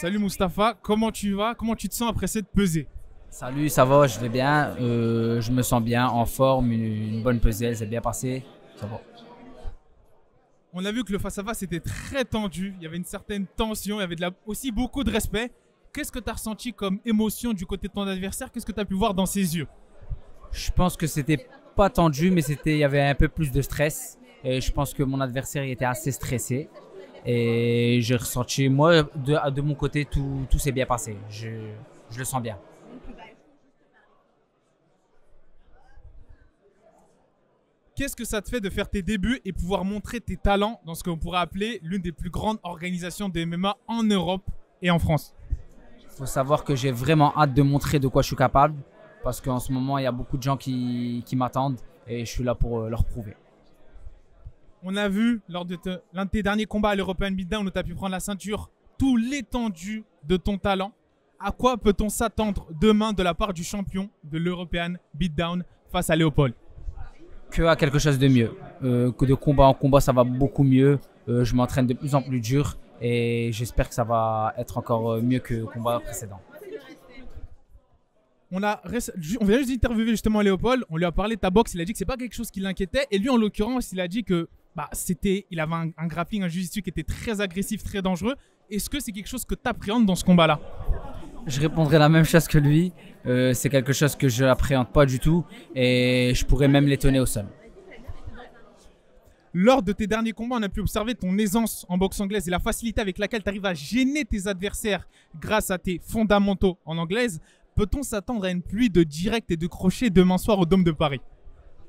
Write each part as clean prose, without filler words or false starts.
Salut Mustapha, comment tu vas? Comment tu te sens après cette pesée? Salut, ça va, je vais bien, je me sens bien, en forme, une bonne pesée, elle s'est bien passée, ça va. On a vu que le face-à-face était très tendu, il y avait une certaine tension, il y avait aussi beaucoup de respect. Qu'est-ce que tu as ressenti comme émotion du côté de ton adversaire? Qu'est-ce que tu as pu voir dans ses yeux? Je pense que c'était pas tendu, mais il y avait un peu plus de stress. Et je pense que mon adversaire il était assez stressé. Et j'ai ressenti, moi, de mon côté, tout s'est bien passé. Je le sens bien. Qu'est-ce que ça te fait de faire tes débuts et pouvoir montrer tes talents dans ce qu'on pourrait appeler l'une des plus grandes organisations de MMA en Europe et en France? Il faut savoir que j'ai vraiment hâte de montrer de quoi je suis capable. Parce qu'en ce moment, il y a beaucoup de gens qui m'attendent et je suis là pour leur prouver. On a vu lors de l'un de tes derniers combats à l'European Beatdown où tu as pu prendre la ceinture tout l'étendue de ton talent. À quoi peut-on s'attendre demain de la part du champion de l'European Beatdown face à Léopold? Que à quelque chose de mieux. Que de combat en combat, ça va beaucoup mieux. Je m'entraîne de plus en plus dur et j'espère que ça va être encore mieux que le combat précédent. On vient juste d'interviewer justement Léopold, on lui a parlé de ta boxe, il a dit que c'est pas quelque chose qui l'inquiétait et lui en l'occurrence il a dit que il avait un grappling, un jiu-jitsu qui était très agressif, très dangereux. Est-ce que c'est quelque chose que tu appréhendes dans ce combat-là? Je répondrai la même chose que lui. C'est quelque chose que je n'appréhende pas du tout et je pourrais même l'étonner au sol. Lors de tes derniers combats, on a pu observer ton aisance en boxe anglaise et la facilité avec laquelle tu arrives à gêner tes adversaires grâce à tes fondamentaux en anglaise. Peut-on s'attendre à une pluie de directs et de crochets demain soir au Dôme de Paris?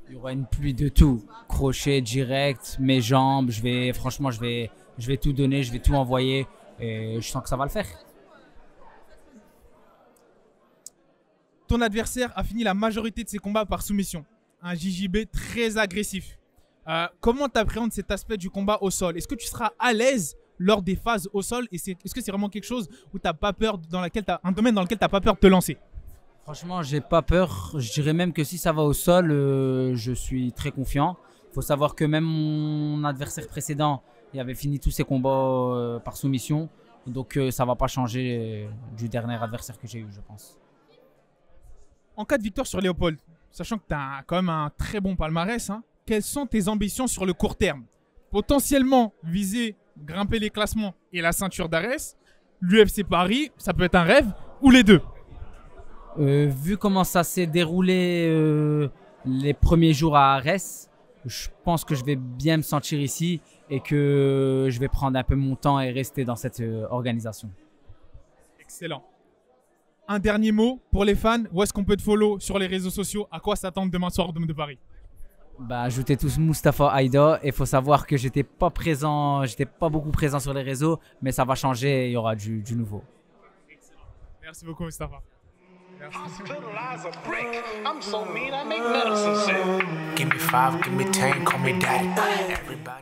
Il y aura une pluie de tout. Crochet, direct, mes jambes. Franchement, je vais tout donner, je vais tout envoyer et je sens que ça va le faire. Ton adversaire a fini la majorité de ses combats par soumission. Un JJB très agressif. Comment tu appréhendes cet aspect du combat au sol? Est-ce que tu seras à l'aise lors des phases au sol? Est-ce que c'est vraiment quelque chose où tu n'as pas peur, un domaine dans lequel tu n'as pas peur de te lancer? Franchement, j'ai pas peur. Je dirais même que si ça va au sol, je suis très confiant. Il faut savoir que même mon adversaire précédent, il avait fini tous ses combats par soumission. Donc ça va pas changer du dernier adversaire que j'ai eu, je pense. En cas de victoire sur Léopold, sachant que tu as quand même un très bon palmarès, hein, quelles sont tes ambitions sur le court terme? Potentiellement viser, grimper les classements et la ceinture d'Arès, l'UFC Paris, ça peut être un rêve, ou les deux? Vu comment ça s'est déroulé les premiers jours à Arès, je pense que je vais bien me sentir ici et que je vais prendre un peu mon temps et rester dans cette organisation. Excellent. Un dernier mot pour les fans, où est-ce qu'on peut te follow sur les réseaux sociaux? À quoi s'attendre demain soir au Dôme de Paris? Ajoutez tous Mustapha Aïda et il faut savoir que j'étais pas beaucoup présent sur les réseaux, mais ça va changer et il y aura du nouveau. Excellent. Merci beaucoup Mustapha. Hospitalize a brick. I'm so mean, I make medicine sick. Give me 5, give me 10, call me daddy. Everybody.